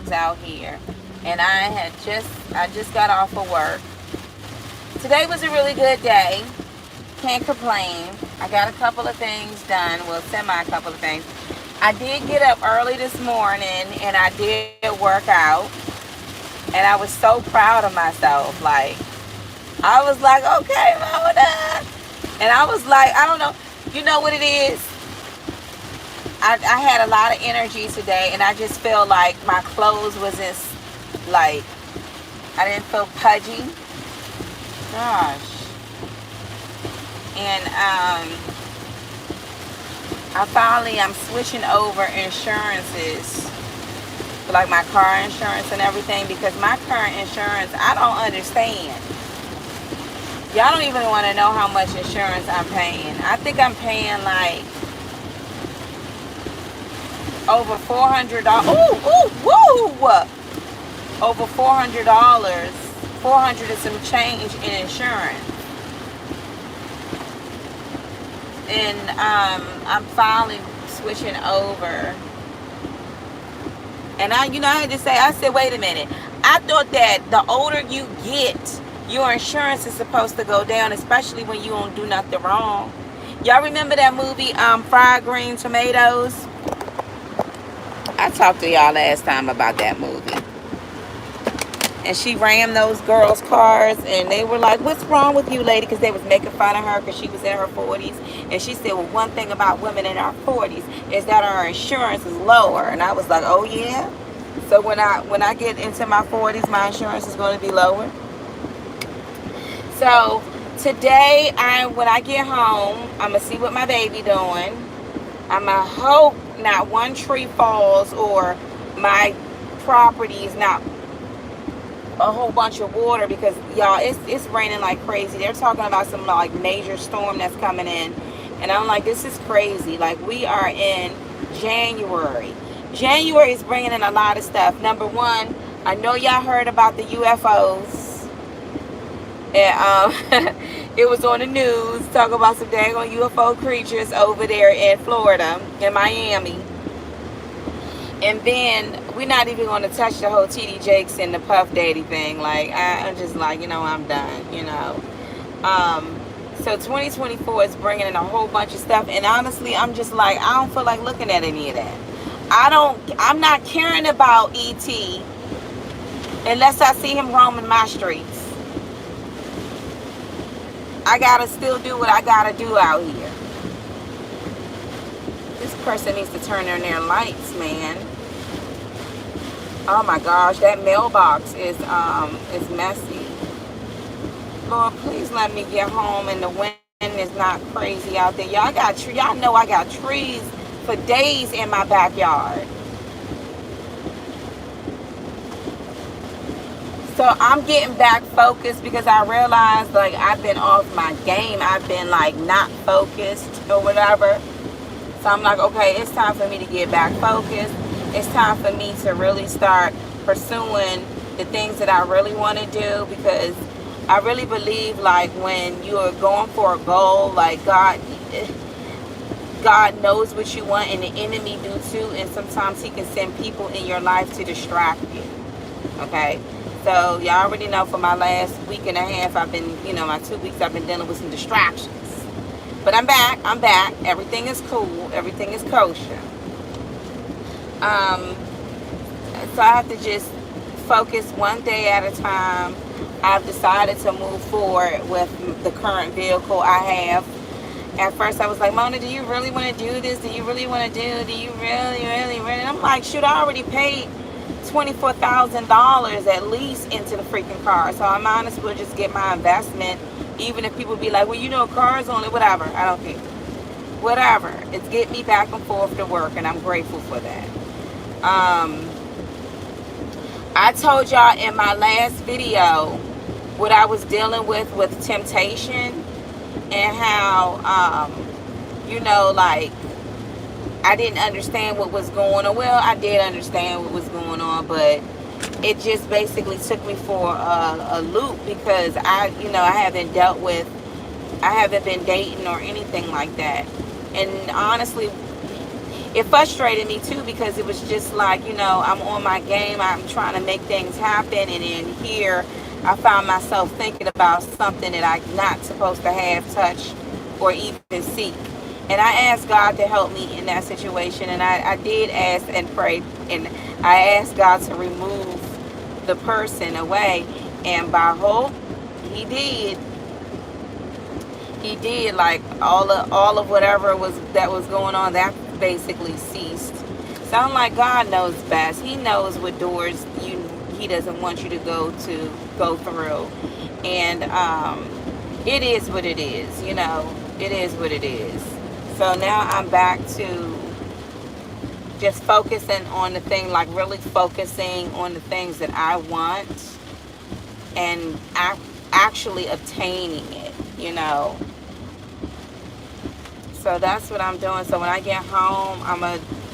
things out here. And I just got off of work. Today was a really good day. Can't complain. I got a couple of things done. Well, semi a couple of things. I did get up early this morning and I did work out. And I was so proud of myself. Like, I was like, okay, Mona. And I was like, I don't know. You know what it is? I had a lot of energy today, and I just feel like my clothes wasn't like, I didn't feel pudgy. Gosh. And I'm switching over insurances, like my car insurance and everything, because my current insurance, I don't understand. Y'all don't even want to know how much insurance I'm paying. I think I'm paying like over $400. Ooh, woo! Over $400, 400 and some change in insurance. And I'm finally switching over. And I had to say, I said, wait a minute. I thought that the older you get, your insurance is supposed to go down, especially when you don't do nothing wrong. Y'all remember that movie, Fried Green Tomatoes? I talked to y'all last time about that movie. And she rammed those girls' cars, and they were like, what's wrong with you, lady? Because they was making fun of her because she was in her 40s. And she said, well, one thing about women in our 40s is that our insurance is lower. And I was like, oh, yeah? So when I get into my 40s, my insurance is going to be lower. So today, when I get home, I'm going to see what my baby doing. I'm going to hope not one tree falls or my property is not a whole bunch of water, because y'all, it's raining like crazy. They're talking about some like major storm that's coming in, and I'm like, this is crazy. Like, we are in January. January is bringing in a lot of stuff. Number one, I know y'all heard about the UFOs, and it was on the news talking about some daggone UFO creatures over there in Florida, in Miami. And then we're not even going to touch the whole TD Jakes and the Puff Daddy thing. Like, I'm just like, I'm done, So 2024 is bringing in a whole bunch of stuff. And honestly, I'm just like, I don't feel like looking at any of that. I'm not caring about E.T. unless I see him roaming my streets. I got to still do what I got to do out here. This person needs to turn on their lights, man. Oh my gosh, that mailbox is messy. Lord, please let me get home and the wind is not crazy out there. Y'all know I got trees for days in my backyard. So I'm getting back focused because I realized, like, I've been off my game. I've been like not focused or whatever. So I'm like, okay, it's time for me to get back focused. It's time for me to really start pursuing the things that I really want to do, because I really believe, like, when you're going for a goal, like, God knows what you want, and the enemy do too, and sometimes he can send people in your life to distract you. Okay? So y'all already know, for my last week and a half, I've been, my 2 weeks, I've been dealing with some distractions. But I'm back. Everything is cool. Everything is kosher. So I have to just focus one day at a time. I've decided to move forward with the current vehicle I have. At first I was like, Mona, do you really want to do this? Do you really want to do you really? And I'm like, shoot, I already paid $24,000 at least into the freaking car. So I might as well just get my investment. Even if people be like, well, cars only, whatever. I don't care. Whatever. It's getting me back and forth to work, and I'm grateful for that. I told y'all in my last video what I was dealing with temptation, and how, like, I didn't understand what was going on. Well, I did understand what was going on, but it just basically took me for a loop, because I haven't been dating or anything like that. And honestly, it frustrated me too, because it was just like, I'm on my game, I'm trying to make things happen, and then here I found myself thinking about something that I'm not supposed to have, touch, or even seek. And I asked God to help me in that situation, and I did ask and pray, and I asked God to remove the person away, and by hope, he did. He did. Like all of whatever was going on, that basically ceased. So I'm like, God knows best. He knows what doors he doesn't want you to go through. And it is what it is. It is what it is. So now I'm back to just focusing on the thing, like really focusing on the things that I want, and actually obtaining it. So that's what I'm doing. So when I get home,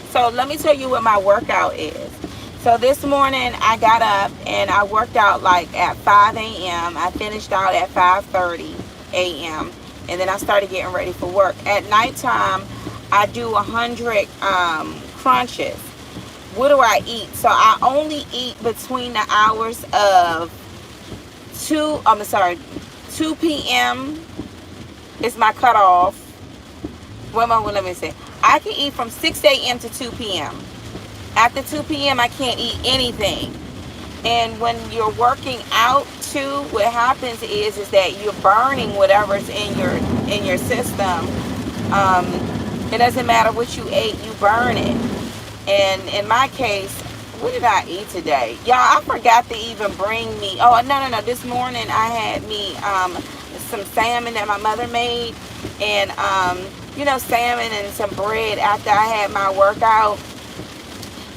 so let me tell you what my workout is. So this morning I got up and I worked out like at 5 a.m. I finished out at 5:30 a.m. And then I started getting ready for work. At nighttime, I do 100 crunches. What do I eat? So I only eat between the hours of 2 p.m. is my cutoff. Let me see. I can eat from 6 a.m. to 2 p.m. After 2 p.m., I can't eat anything. And when you're working out too, what happens is that you're burning whatever's in your system. It doesn't matter what you ate, you burn it. And in my case, what did I eat today? Y'all, I forgot to even bring me. Oh, no. This morning I had me some salmon that my mother made, and salmon and some bread after I had my workout.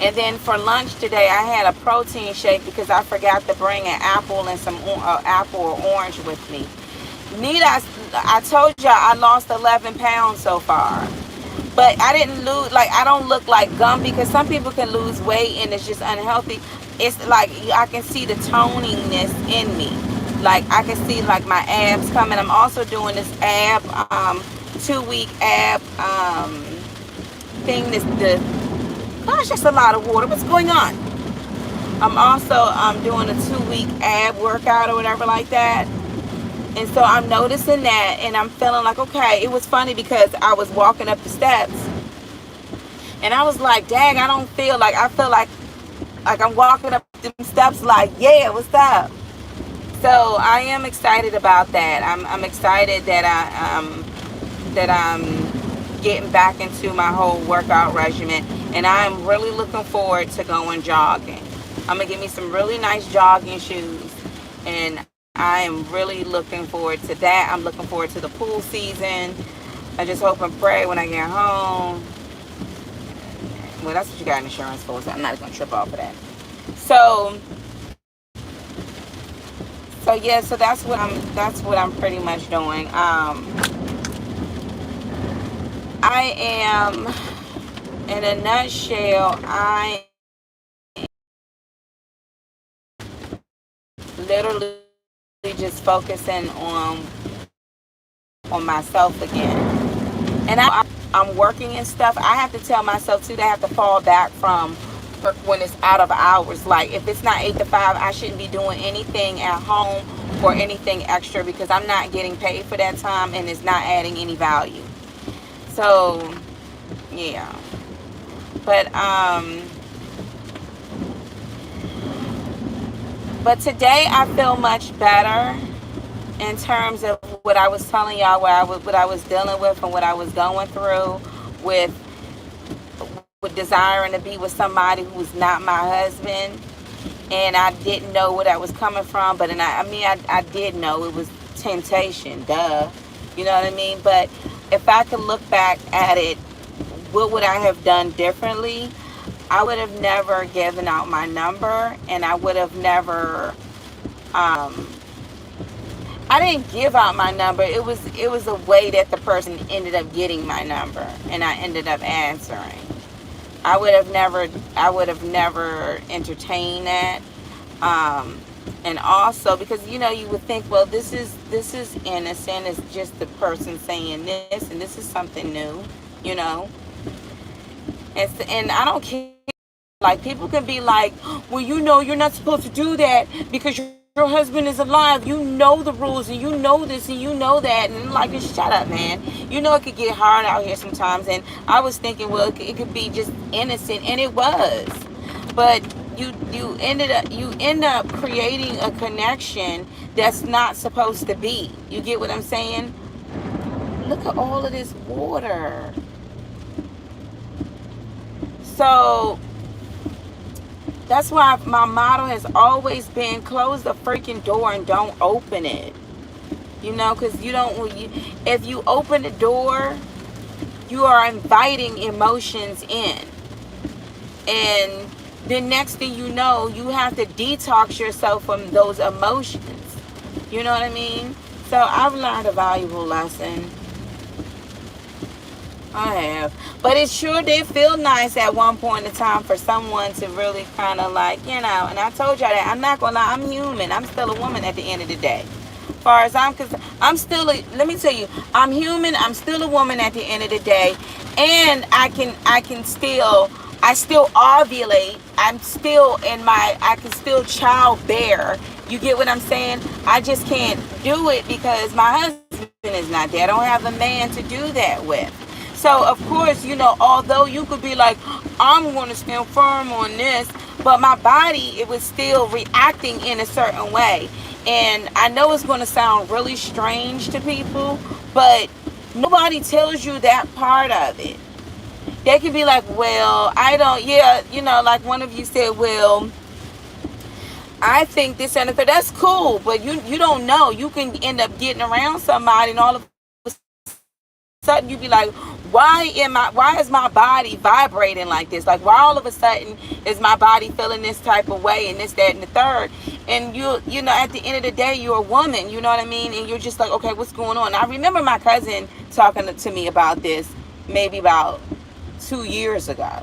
And then for lunch today, I had a protein shake because I forgot to bring an apple and some apple or orange with me. I told y'all I lost 11 pounds so far. But I didn't lose, I don't look like Gumby, because some people can lose weight and it's just unhealthy. It's like I can see the toningness in me. Like I can see like my abs coming. I'm also doing this 2-week ab thing. Gosh, that's a lot of water. What's going on? I'm also doing a 2-week ab workout or whatever like that. And so I'm noticing that, and I'm feeling like, okay. It was funny because I was walking up the steps, and I was like, dang, I feel like I'm walking up them steps like, yeah, what's up? So I am excited about that. I'm excited that I'm getting back into my whole workout regimen, and I'm really looking forward to going jogging. I'm gonna get me some really nice jogging shoes, and I am really looking forward to that. I'm looking forward to the pool season. I just hope and pray when I get home. Well, that's what you got insurance for, so I'm not gonna trip off of that. So yeah, so that's what I'm pretty much doing. I am, in a nutshell, I literally just focusing on myself again. And I'm working and stuff. I have to tell myself too that I have to fall back from work when it's out of hours. Like if it's not 8 to 5, I shouldn't be doing anything at home or anything extra, because I'm not getting paid for that time and it's not adding any value. So yeah. But today I feel much better in terms of what I was telling y'all, what I was dealing with and what I was going through with desiring to be with somebody who was not my husband. And I didn't know where that was coming from, but I did know it was temptation, duh. You know what I mean? But if I could look back at it, what would I have done differently? I would have never given out my number, and I would have never I didn't give out my number. It was a way that the person ended up getting my number, and I ended up answering. I would have never entertained that. And also because you would think, well, this is innocent. It's just the person saying this, and this is something new, And I don't care. Like, people can be like, well, you know, you're not supposed to do that because your husband is alive. You know the rules, and you know this, and you know that. And I'm like, just shut up, man. You know it could get hard out here sometimes. And I was thinking, well, it could be just innocent, and it was. But you end up creating a connection that's not supposed to be. You get what I'm saying? Look at all of this water. So that's why my motto has always been close the freaking door and don't open it. You know, because you don't, if you open the door, you are inviting emotions in. And the next thing you know, you have to detox yourself from those emotions. You know what I mean? So I've learned a valuable lesson. I have. But it sure did feel nice at one point in time for someone to really kind of like, you know, and I told y'all that, I'm not going to lie, I'm human. I'm still a woman at the end of the day. As far as I'm concerned, let me tell you, I'm human. I'm still a woman at the end of the day. And I still ovulate. I can still childbear. You get what I'm saying? I just can't do it because my husband is not there. I don't have a man to do that with. So, of course, you know, although you could be like, I'm going to stand firm on this, but my body, it was still reacting in a certain way. And I know it's going to sound really strange to people, but nobody tells you that part of it. They can be like, well, you know, like one of you said, well, I think this and the third. That's cool, but you don't know. You can end up getting around somebody and all of a sudden you be like, why is my body vibrating like this? Like, why all of a sudden is my body feeling this type of way and this, that, and the third? And you know, at the end of the day, you're a woman, you know what I mean? And you're just like, okay, what's going on? I remember my cousin talking to me about this maybe about 2 years ago.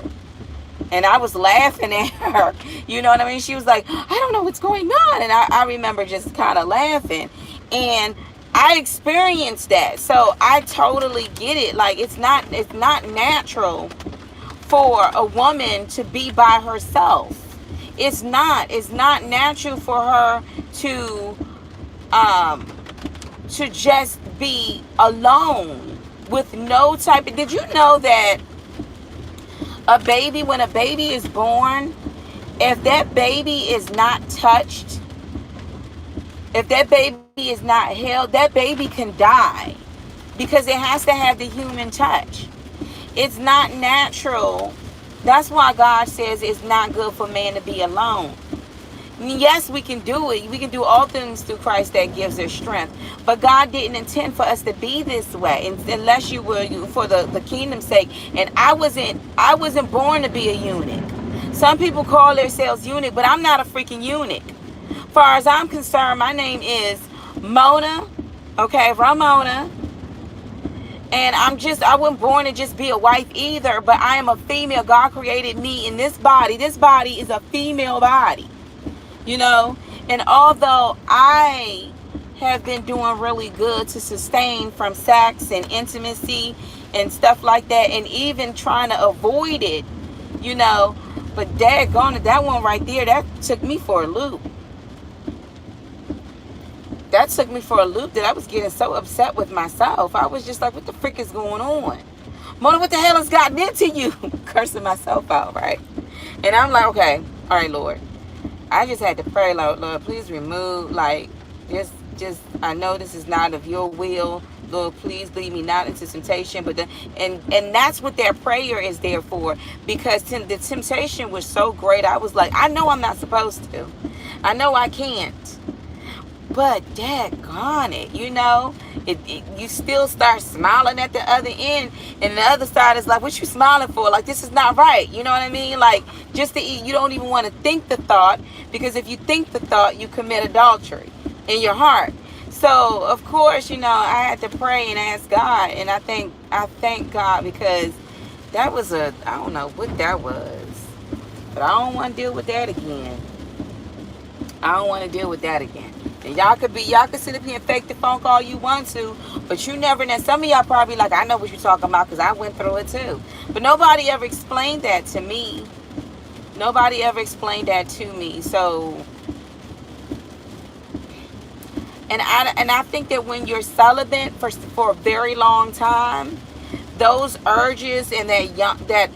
And I was laughing at her. You know what I mean? She was like, I don't know what's going on. And I remember just kind of laughing. And I experienced that. So I totally get it. Like, it's not natural for a woman to be by herself. It's not natural for her to just be alone with no type of, did you know that when a baby is born, if that baby is not touched, if that baby is not held, that baby can die because it has to have the human touch. It's not natural. That's why God says it's not good for man to be alone. Yes, we can do it. We can do all things through Christ that gives us strength. But God didn't intend for us to be this way, unless you were for the kingdom's sake. And I wasn't born to be a eunuch. Some people call themselves eunuch, but I'm not a freaking eunuch. As far as I'm concerned, my name is Mona, okay, Ramona. And I wasn't born to just be a wife either, but I am a female. God created me in this body. This body is a female body. You know, and although I have been doing really good to sustain from sex and intimacy and stuff like that, and even trying to avoid it, you know, but daggone it, that one right there, that took me for a loop. That took me for a loop that I was getting so upset with myself. I was just like, what the frick is going on? Mona, what the hell has gotten into you? Cursing myself out, right? And I'm like, okay, all right, Lord. I just had to pray, Lord, please remove, like, just, I know this is not of your will. Lord, please lead me not into temptation. But and that's what that prayer is there for. Because the temptation was so great. I was like, I know I'm not supposed to. I know I can't. But daggone it, you know, you still start smiling at the other end, and the other side is like, what you smiling for? Like, this is not right. You know what I mean? Like, just to eat, you don't even want to think the thought, because if you think the thought, you commit adultery in your heart. So, of course, you know, I had to pray and ask God, and I thank God, because that was I don't know what that was, but I don't want to deal with that again. I don't want to deal with that again. And y'all could sit up here and fake the funk all you want to, but you never know. Some of y'all probably like, I know what you're talking about because I went through it too. But nobody ever explained that to me. Nobody ever explained that to me. So, and I think that when you're celibate for a very long time, those urges and that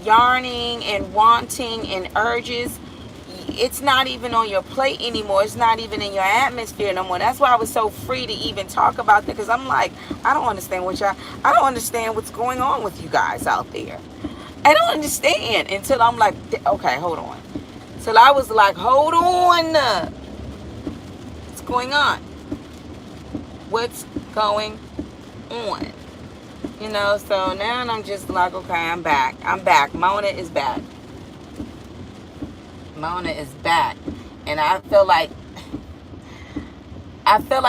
yearning and wanting and urges, it's not even on your plate anymore. It's not even in your atmosphere no more. That's why I was so free to even talk about that, because I'm like, I don't understand what's going on with you guys out there. I don't understand until I'm like, okay, hold on. Till I was like, hold on. What's going on? What's going on? You know, so now I'm just like, okay, I'm back. Mona is back. Mona is back. And I feel like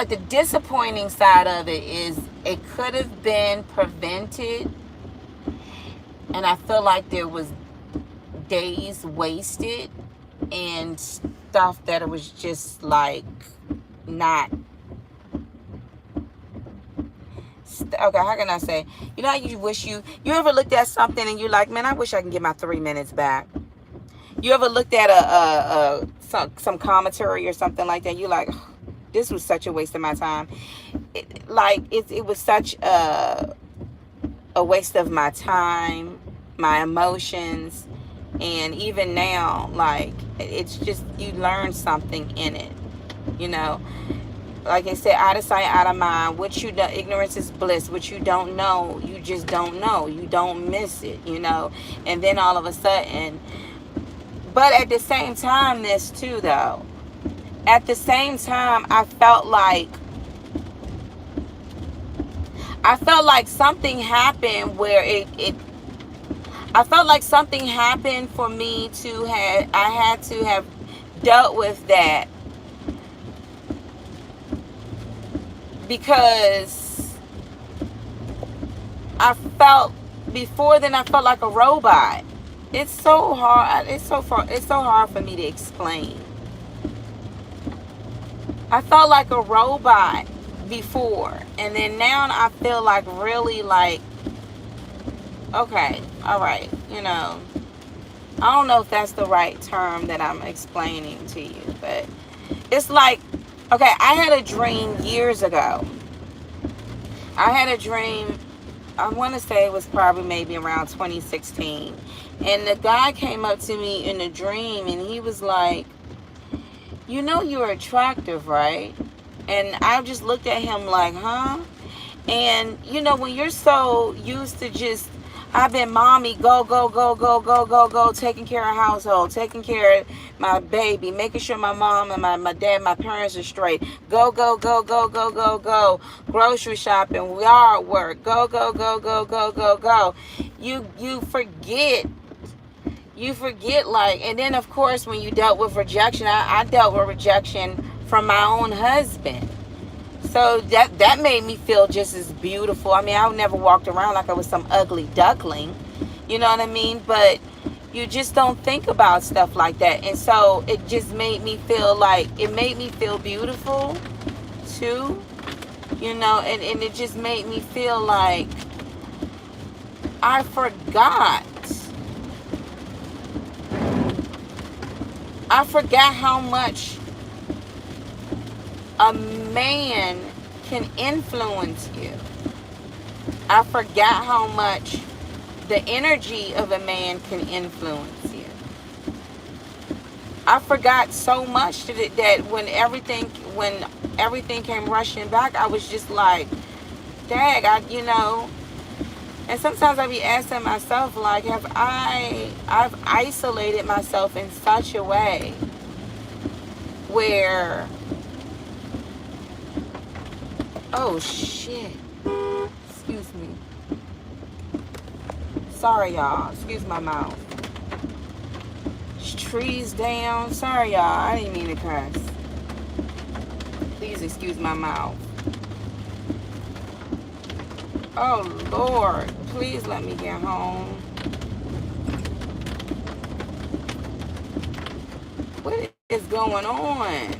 the disappointing side of it is it could have been prevented. And I feel like there was days wasted and stuff that it was just like not. Okay, how can I say? You know how you ever looked at something and you're like, man, I wish I can get my 3 minutes back. You ever looked at some commentary or something like that? You're like, oh, this was such a waste of my time. It was such a waste of my time, my emotions, and even now, like, it's just, you learn something in it, you know. Like I said, out of sight, out of mind. What you do, ignorance is bliss. What you don't know, you just don't know. You don't miss it, you know. And then all of a sudden, but at the same time, this too, though. At the same time, I felt like something happened where I felt like something happened for me to have. I had to have dealt with that. Because before then I felt like a robot. It's so hard. It's so hard for me to explain. I felt like a robot before, and then now I feel like really like, okay, all right, you know. I don't know if that's the right term that I'm explaining to you, but it's like, okay, I had a dream years ago. I had a dream, I want to say it was probably maybe around 2016. And the guy came up to me in the dream and he was like, you know you're attractive, right? And I just looked at him like, huh? And, you know, when you're so used to just, I've been mommy, go, taking care of household, taking care of my baby, making sure my mom and my dad, my parents are straight. Go, grocery shopping, yard work, go. You forget, like, and then of course when you dealt with rejection, I dealt with rejection from my own husband. So that made me feel just as beautiful. I mean, I never walked around like I was some ugly duckling. You know what I mean? But you just don't think about stuff like that. And so it just made me feel like, it made me feel beautiful too. You know, and it just made me feel like I forgot how much a man can influence you. I forgot how much the energy of a man can influence you. I forgot so much that when everything came rushing back, I was just like, dang, you know. And sometimes I be asking myself, like, I've isolated myself in such a way where, oh shit, excuse me, sorry y'all, excuse my mouth, trees down, sorry y'all, I didn't mean to curse, please excuse my mouth. Oh Lord, please let me get home. What is going on?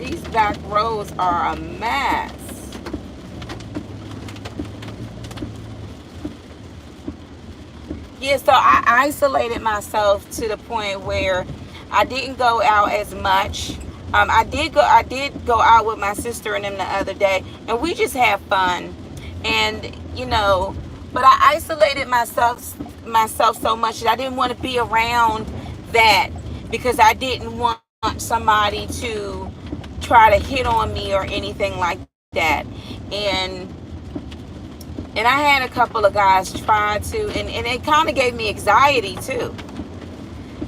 These back roads are a mess. Yeah, so I isolated myself to the point where I didn't go out as much. I did go out with my sister and them the other day, and we just had fun. And but I isolated myself so much that I didn't want to be around that, because I didn't want somebody to try to hit on me or anything like that. And and I had a couple of guys try to, and it kind of gave me anxiety too.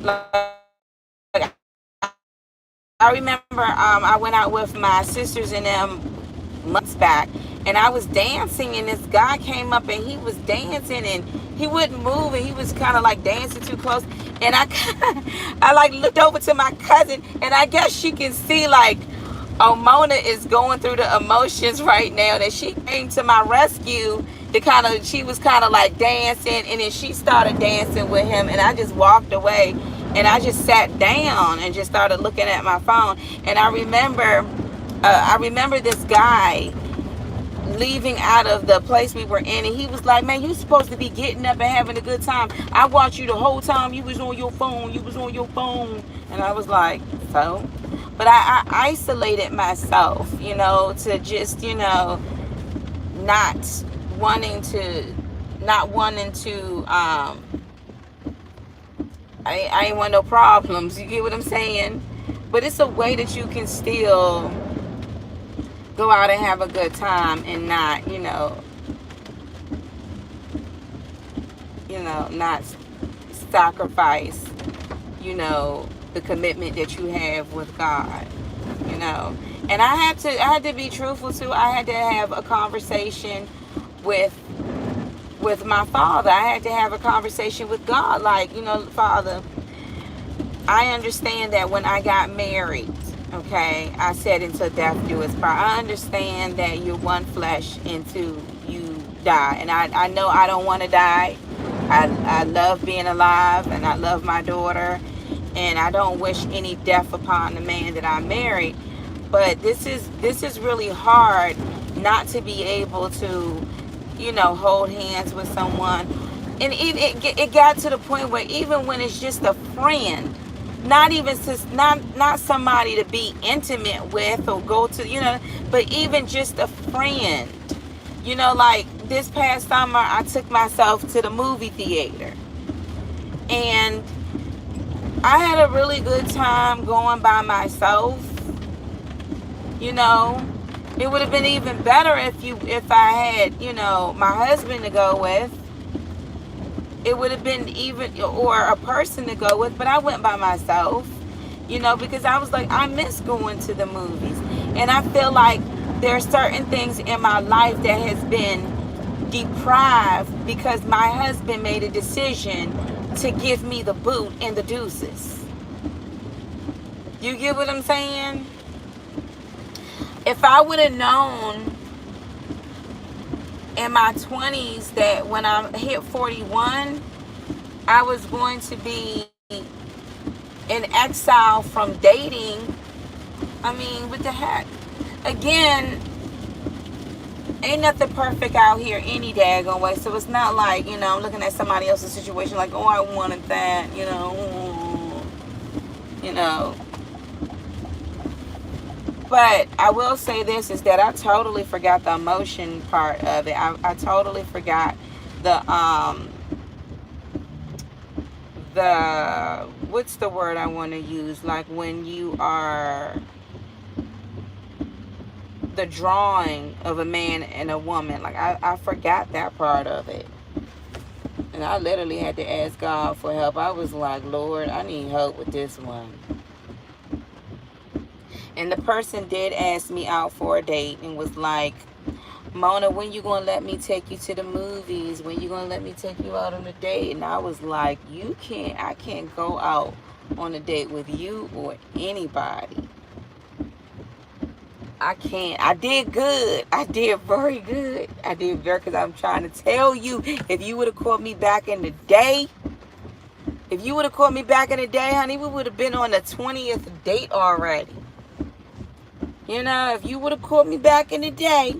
Like, I remember I went out with my sisters and them months back, and I was dancing, and this guy came up and he was dancing, and he wouldn't move, and he was kind of like dancing too close. And I like looked over to my cousin, and I guess she can see like, oh, Mona is going through the emotions right now. That she came to my rescue she was kind of like dancing, and then she started dancing with him, and I just walked away, and I just sat down and just started looking at my phone. And I remember this guy leaving out of the place we were in, and he was like, man, you supposed to be getting up and having a good time. I watched you the whole time you was on your phone. And I was like, so? But I isolated myself, to just, not wanting to I ain't want no problems. You get what I'm saying? But it's a way that you can still go out and have a good time and not, not sacrifice, the commitment that you have with God, And I had to be truthful too. I had to have a conversation with my father. I had to have a conversation with God, like, Father, I understand that when I got married, okay, I said until death do us part. I understand that you're one flesh until you die, and I know I don't want to die. I love being alive, and I love my daughter, and I don't wish any death upon the man that I married. But this is really hard, not to be able to, hold hands with someone. And it got to the point where even when it's just a friend, not somebody to be intimate with or go to, but even just a friend. Like this past summer, I took myself to the movie theater, and I had a really good time going by myself. It would have been even better if I had, my husband to go with. It would have been or a person to go with, but I went by myself, because I was like, I miss going to the movies. And I feel like there are certain things in my life that has been deprived because my husband made a decision to give me the boot and the deuces. You get what I'm saying? If I would have known in my 20s that when I hit 41, I was going to be in exile from dating, I mean, what the heck? Again, ain't nothing perfect out here any daggone way. So it's not like, I'm looking at somebody else's situation like, oh, I wanted that, But I will say this, is that I totally forgot the emotion part of it. I totally forgot the what's the word I want to use? Like when you are the drawing of a man and a woman. Like I forgot that part of it. And I literally had to ask God for help. I was like, Lord, I need help with this one. And the person did ask me out for a date and was like, Mona, when you going to let me take you to the movies? When you going to let me take you out on a date? And I was like, I can't go out on a date with you or anybody. I can't. I did good. I did very good. Because I'm trying to tell you, if you would have called me back in the day, honey, we would have been on the 20th date already. You know, if you would have caught me back in the day.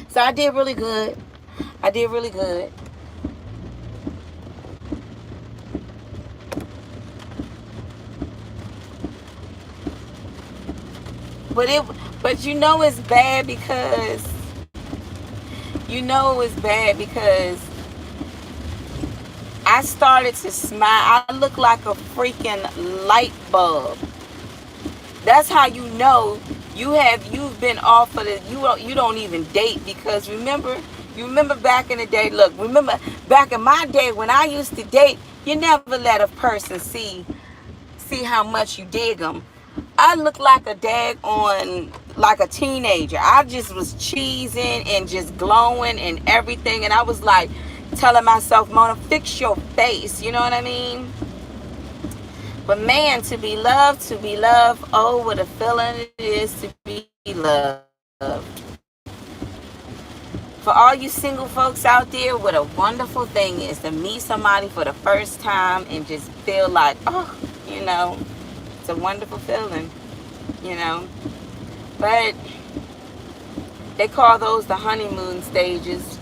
So I did really good. I did really good. But you know it's bad because I started to smile. I look like a freaking light bulb. That's how you know you've been off of the you don't even date, because remember back in the day. Look, remember back in my day when I used to date, you never let a person see how much you dig them. I looked like a like a teenager. I just was cheesing and just glowing and everything, and I was like telling myself, Mona, fix your face. You know what I mean? But man, to be loved, oh, what a feeling it is to be loved. For all you single folks out there, what a wonderful thing is to meet somebody for the first time and just feel like, oh, it's a wonderful feeling, But they call those the honeymoon stages.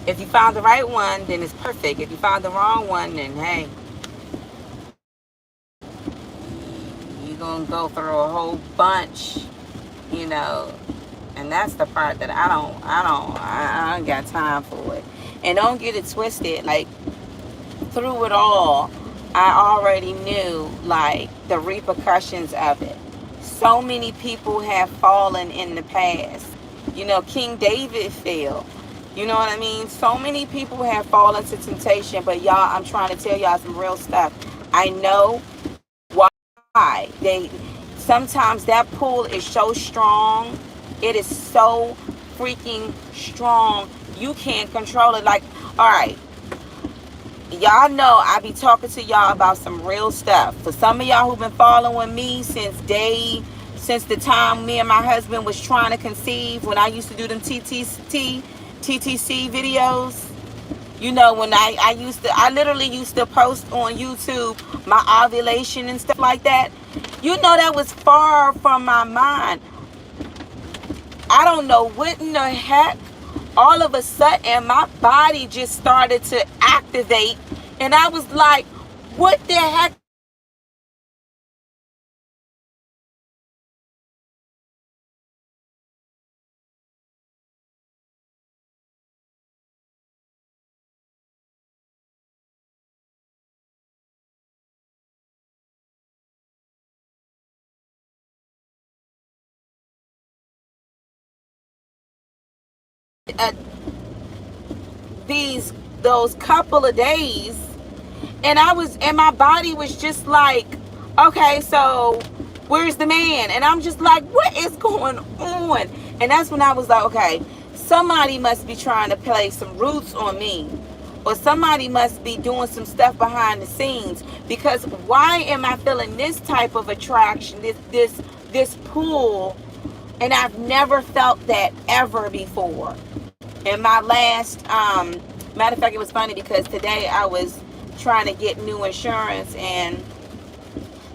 If you found the right one, then it's perfect. If you found the wrong one, then hey, you're going to go through a whole bunch, and that's the part that I don't got time for it. And don't get it twisted, like through it all, I already knew like the repercussions of it. So many people have fallen in the past. King David fell. You know what I mean? So many people have fallen to temptation, but y'all, I'm trying to tell y'all some real stuff. I know why. Sometimes that pull is so strong. It is so freaking strong. You can't control it. Like, all right, y'all know I be talking to y'all about some real stuff. For some of y'all who've been following me since the time me and my husband was trying to conceive, when I used to do them TTC videos. When I literally used to post on YouTube my ovulation and stuff like that. That was far from my mind. I don't know what in the heck. All of a sudden, my body just started to activate. And I was like, what the heck? Uh, those couple of days, and my body was just like, okay, so where's the man? And I'm just like, what is going on? And that's when I was like, okay, somebody must be trying to play some roots on me, or somebody must be doing some stuff behind the scenes, because why am I feeling this type of attraction, this pull, and I've never felt that ever before. And my last, matter of fact, it was funny because today I was trying to get new insurance, and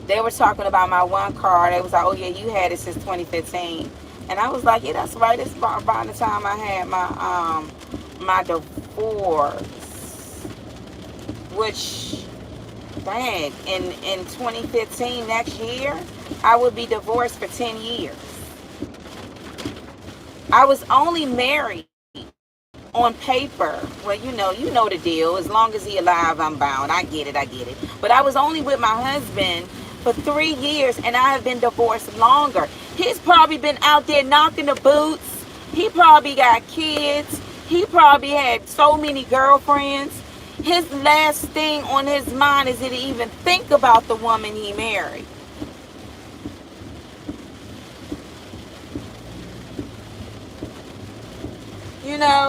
they were talking about my one car. They was like, oh yeah, you had it since 2015. And I was like, yeah, that's right. It's about the time I had my divorce, which, dang, in 2015, next year, I would be divorced for 10 years. I was only married on paper. Well, you know the deal. As long as he alive, I'm bound. I get it. But I was only with my husband for 3 years, and I have been divorced longer. He's probably been out there knocking the boots. He probably got kids. He probably had so many girlfriends. His last thing on his mind is to even think about the woman he married.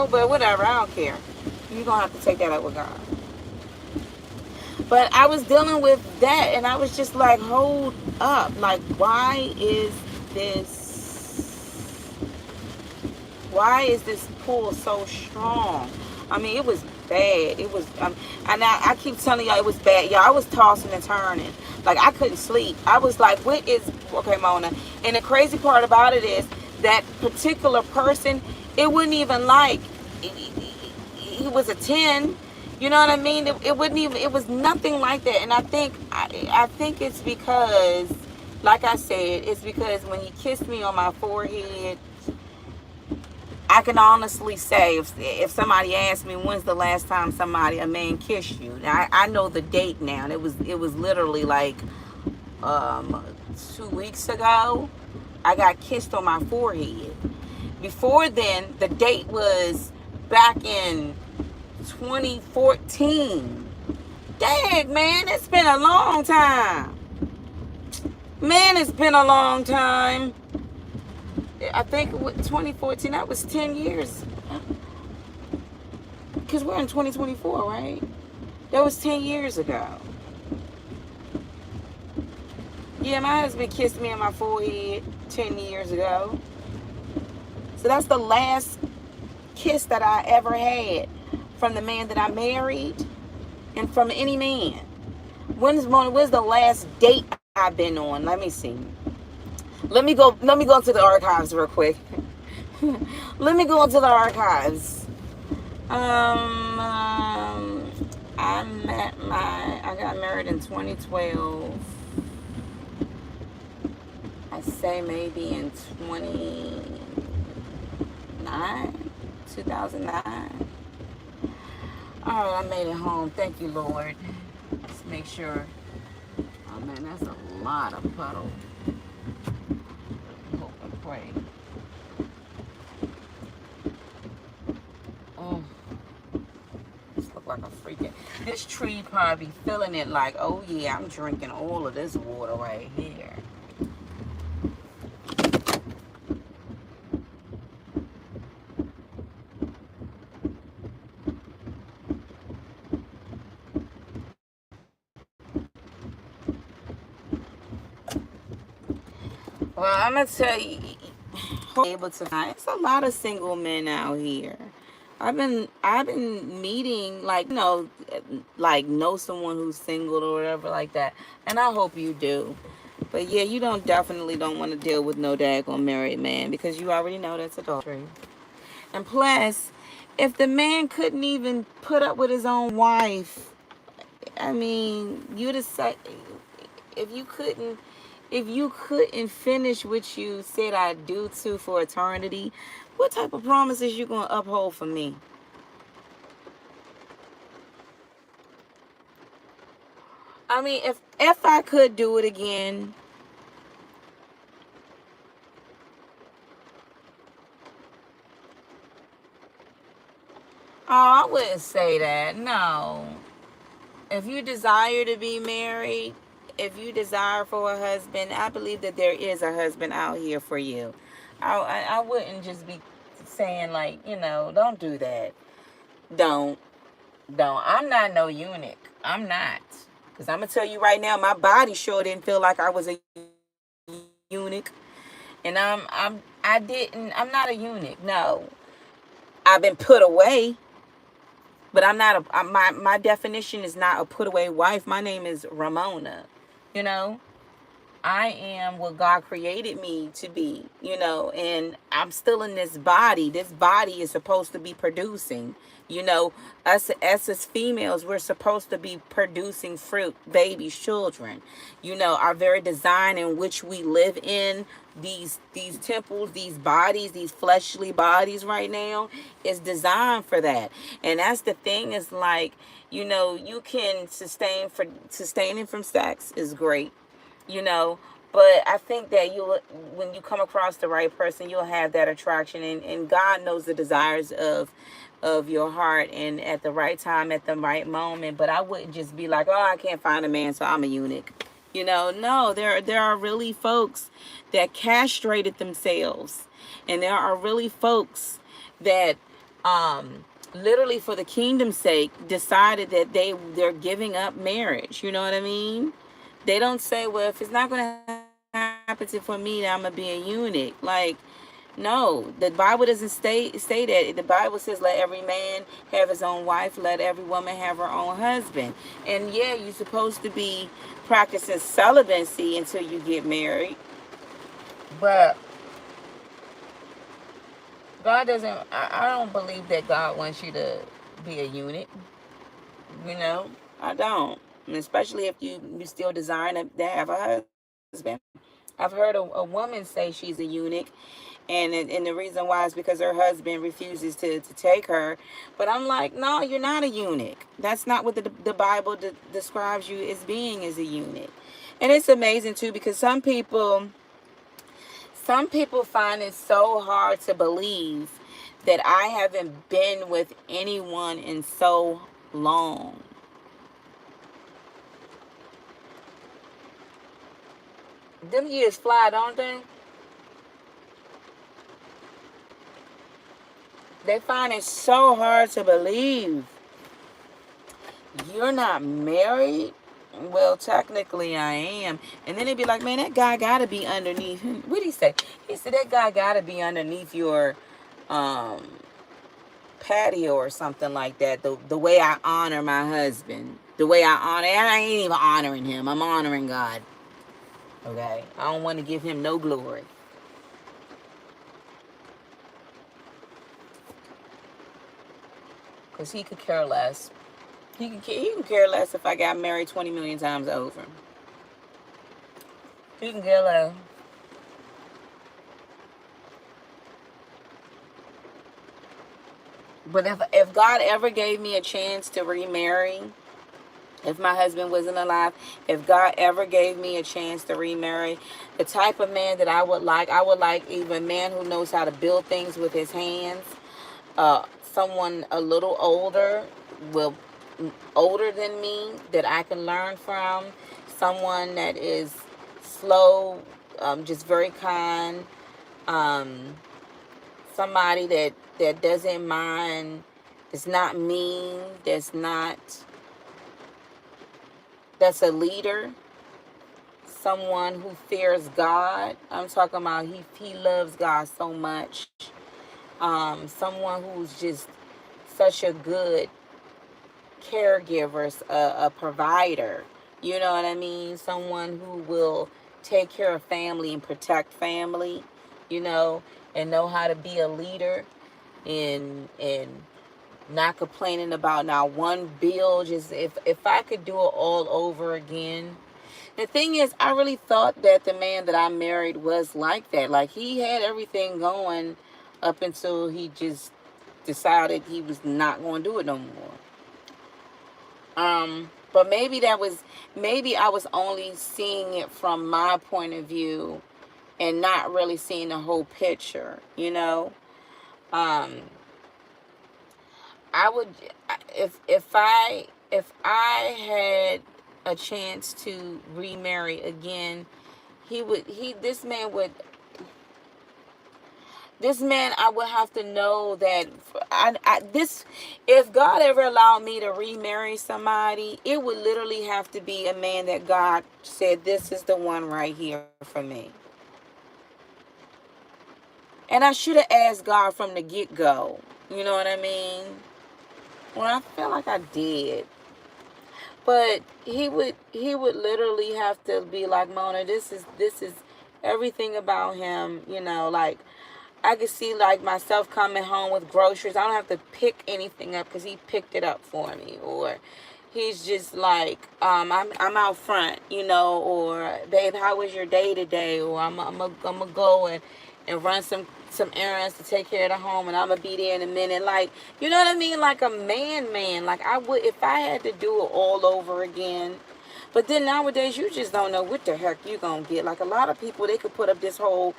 But whatever, I don't care. You're going to have to take that up with God. But I was dealing with that, and I was just like, hold up. Like, why is this pull so strong? I mean, it was bad. It was, and I keep telling y'all it was bad. Y'all, I was tossing and turning. Like, I couldn't sleep. I was like, what is, okay, Mona. And the crazy part about it is that particular person, it wouldn't even like, he was a 10. You know what I mean? It wouldn't even, it was nothing like that. And I think it's because, like I said, it's because when he kissed me on my forehead, I can honestly say, if somebody asked me when's the last time a man kissed you, I know the date now. And it was literally like 2 weeks ago. I got kissed on my forehead. Before then, the date was back in 2014. Dang, man, it's been a long time. Man, it's been a long time. I think with 2014, that was 10 years. Because we're in 2024, right? That was 10 years ago. Yeah, my husband kissed me on my forehead 10 years ago. So that's the last kiss that I ever had from the man that I married and from any man. When's the last date I've been on? Let me see. Let me go to the archives real quick. Let me go into the archives. I got married in 2012. I say maybe in 2009. All right, I made it home. Thank you, Lord. Let's make sure. Oh man, that's a lot of puddle. Hope and pray. Oh, this look like a freaking. This tree probably feeling it like, oh yeah, I'm drinking all of this water right here. Well, I'm gonna tell you, able to find. It's a lot of single men out here. I've been meeting, like, like know someone who's single or whatever like that, and I hope you do. But yeah, you definitely don't want to deal with no daggone married man, because you already know that's adultery. And plus, if the man couldn't even put up with his own wife, I mean, you decide, if you couldn't finish what you said I do to for eternity, what type of promises you gonna uphold for me? I mean, if I could do it again, oh, I wouldn't say that. No. If you desire to be married, if you desire for a husband, I believe that there is a husband out here for you. I wouldn't just be saying, like, don't do that. Don't. I'm not no eunuch. I'm not. Because I'm going to tell you right now, my body sure didn't feel like I was a eunuch. And I'm not a eunuch. No. I've been put away. But I'm not my definition is not a put away wife. My name is Ramona. You know, I am what God created me to be, and I'm still in this body. This body is supposed to be producing, us as females, we're supposed to be producing fruit, babies, children. Our very design in which we live in, these temples, these bodies, these fleshly bodies right now, is designed for that. And that's the thing, is like, you can sustaining from sex is great, but I think that when you come across the right person, you'll have that attraction, and God knows the desires of your heart, and at the right time, at the right moment. But I wouldn't just be like, oh, I can't find a man, so I'm a eunuch. No, there are really folks that castrated themselves, and there are really folks that literally, for the kingdom's sake, decided that they're giving up marriage. You know what I mean? They don't say, well, if it's not going to happen for me, then I'm going to be a eunuch. Like, No, the Bible doesn't say that. The Bible says, "Let every man have his own wife. Let every woman have her own husband." And yeah, you're supposed to be practicing celibacy until you get married. But God doesn't. I don't believe that God wants you to be a eunuch. You know, I don't. And especially if you still desire to have a husband. I've heard a woman say she's a eunuch, and the reason why is because her husband refuses to take her. But I'm like, no, you're not a eunuch. That's not what the Bible describes you as being, as a eunuch. And it's amazing too, because some people find it so hard to believe that I haven't been with anyone in so long. Them years fly, don't they? They find it so hard to believe you're not married. Well, technically I am. And then they'd be like, man, that guy gotta be underneath. What did he say? He said that guy gotta be underneath your um patio or something like that. The way I honor my husband. The way I honor, and I ain't even honoring him. I'm honoring God. Okay? I don't want to give him no glory. Because he could care less. He can care less if I got married 20 million times over. He can care less. But if God ever gave me a chance to remarry, if my husband wasn't alive, if God ever gave me a chance to remarry, the type of man that I would like even a man who knows how to build things with his hands. Someone a little will older than me that I can learn from. Someone that is slow, just very kind. Um, Somebody that doesn't mind. That's not mean. That's a leader. Someone who fears God. I'm talking about he loves God so much. Someone who's just such a good caregiver, a provider. You know what I mean? Someone who will take care of family and protect family, you know, and know how to be a leader, and not complaining about not one bill. Just if I could do it all over again. The thing is, I really thought that the man that I married was like that. Like, he had everything going up until he just decided he was not going to do it no more. But maybe I was only seeing it from my point of view and not really seeing the whole picture, you know. Um, I would, if I had a chance to remarry again, this man, I would have to know that if God ever allowed me to remarry somebody, it would literally have to be a man that God said, this is the one right here for me. And I should have asked God from the get-go. You know what I mean? Well, I feel like I did. But he would literally have to be like, Mona, this is everything about him, you know, like I could see like myself coming home with groceries. I don't have to pick anything up because he picked it up for me. Or he's just like, I'm out front, you know. Or, babe, how was your day today? Or I'm gonna go and run some errands to take care of the home, and I'm gonna be there in a minute. Like, you know what I mean? Like a man. Like, I would, if I had to do it all over again. But then nowadays, you just don't know what the heck you gonna get. Like, a lot of people, they could put up this whole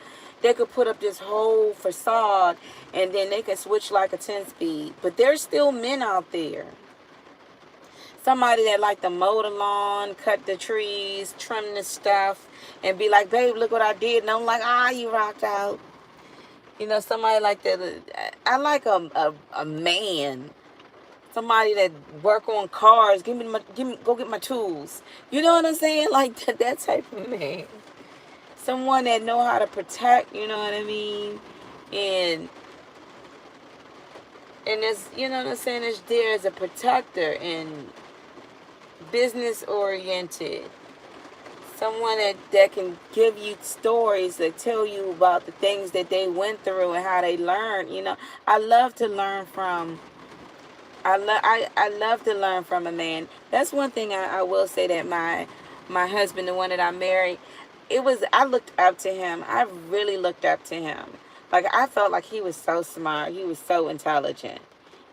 facade, and then they could switch like a 10-speed. But there's still men out there. Somebody that like to mow the lawn, cut the trees, trim the stuff, and be like, babe, look what I did. And I'm like, you rocked out. You know, somebody like that. I like a man. Somebody that work on cars. Go get my tools. You know what I'm saying? Like that type of man. Someone that know how to protect, you know what I mean? And it's, you know what I'm saying, it's there as a protector and business oriented. Someone that can give you stories that tell you about the things that they went through and how they learned. You know, I love to learn from I love to learn from a man. That's one thing I will say, that my husband, the one that I married, I looked up to him. I really looked up to him. Like, I felt like he was so smart. He was so intelligent.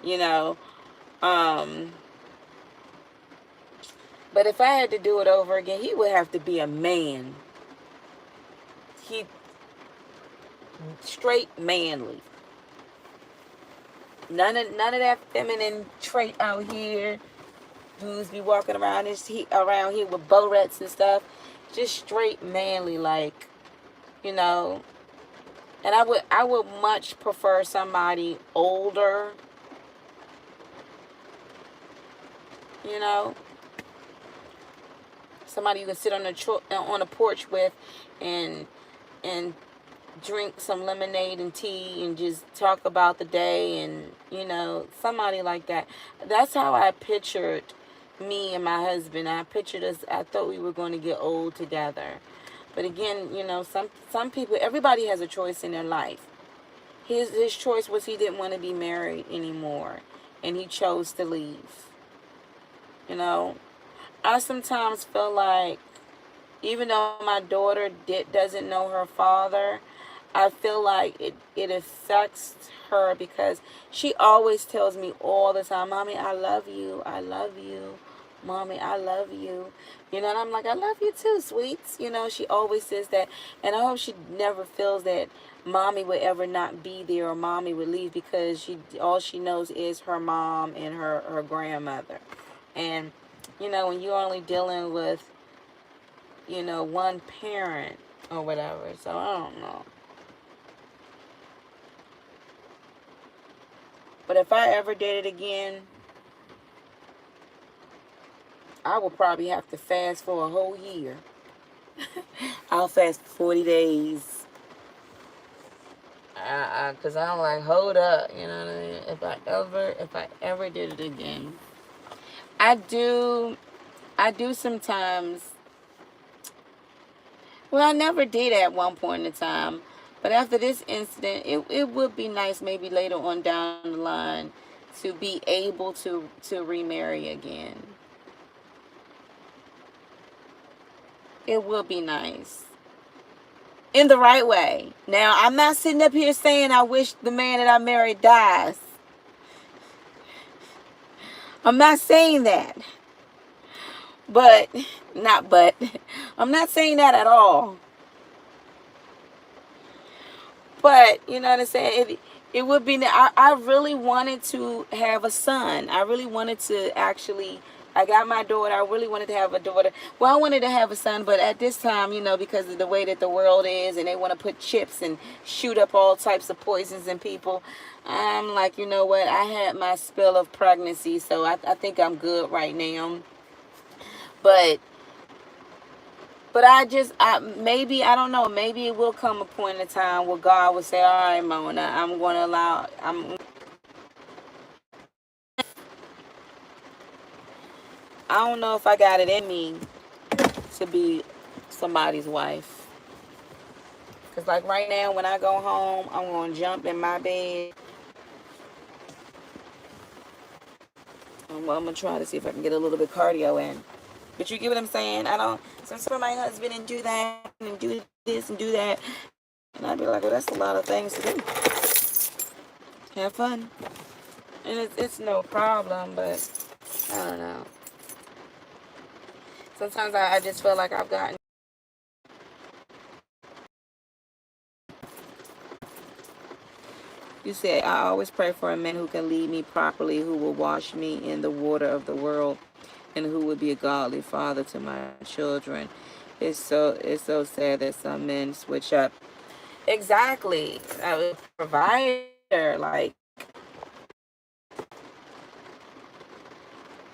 You know. Um but if I had to do it over again, he would have to be a man. He straight manly. None of that feminine trait out here. Dudes be walking around around here with borettes and stuff. Just straight manly, like, you know. And I would much prefer somebody older, you know, somebody you can sit on the porch with, and and drink some lemonade and tea and just talk about the day, and, you know, somebody like that. That's how I pictured me and my husband. I pictured us, I thought we were going to get old together. But again, you know, some people, everybody has a choice in their life. His choice was he didn't want to be married anymore, and he chose to leave. You know, I sometimes feel like, even though my daughter doesn't know her father, I feel like it affects her, because she always tells me all the time, Mommy, I love you. I love you. Mommy, I love you. You know, and I'm like, I love you too, sweets. You know, she always says that. And I hope she never feels that Mommy would ever not be there, or Mommy would leave, because all she knows is her mom and her grandmother. And, you know, when you're only dealing with, you know, one parent or whatever. So I don't know. But if I ever did it again, I would probably have to fast for a whole year. I'll fast 40 days. Cause I'm like, hold up, you know what I mean? If I ever did it again, I do, sometimes. Well, I never did at one point in time, but after this incident, it would be nice, maybe later on down the line, to be able to remarry again. It will be nice. In the right way. Now, I'm not sitting up here saying I wish the man that I married dies. I'm not saying that. But, not but, I'm not saying that at all. But, you know what I'm saying? It would be, I really wanted to have a son. I really wanted to actually, I got my daughter. I really wanted to have a daughter. Well, I wanted to have a son, but at this time, you know, because of the way that the world is, and they want to put chips and shoot up all types of poisons in people, I'm like, you know what? I had my spell of pregnancy, so I think I'm good right now. But maybe, I don't know, maybe it will come a point in time where God will say, all right, Mona, I don't know if I got it in me to be somebody's wife. Because, like, right now, when I go home, I'm going to jump in my bed. Well, I'm going to try to see if I can get a little bit cardio in. But you get what I'm saying? Since my husband and do that and do this and do that. And I'd be like, well, that's a lot of things to do. Have fun. And it's no problem, but I don't know. Sometimes I just feel like I've gotten. You said, I always pray for a man who can lead me properly, who will wash me in the water of the world, and who would be a godly father to my children. It's so sad that some men switch up. Exactly. A provider, like.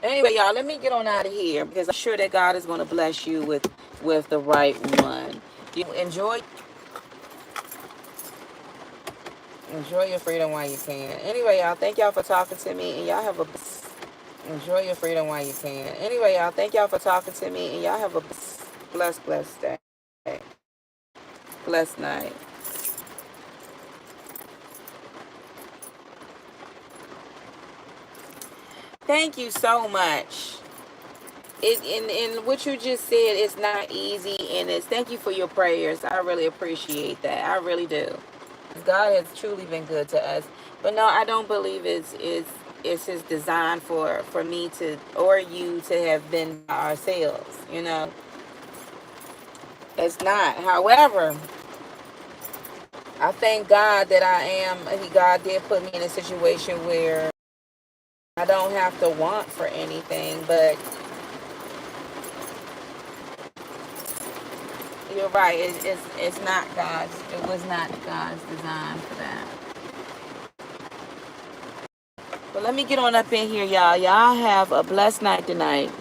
Anyway, y'all, let me get on out of here, because I'm sure that God is going to bless you with the right one. You enjoy. Enjoy your freedom while you can. Anyway, y'all, thank y'all for talking to me, and y'all have a enjoy your freedom while you can. Anyway, y'all, thank y'all for talking to me, and y'all have a blessed day, blessed night. Thank you so much. And what you just said is not easy, and it's thank you for your prayers. I really appreciate that. I really do. God has truly been good to us. But no, I don't believe it's his design for me to or you to have been by ourselves, you know. It's not. However, I thank God that God did put me in a situation where I don't have to want for anything, but you're right. It's not God's. It was not God's design for that. But let me get on up in here, y'all. Y'all have a blessed night tonight.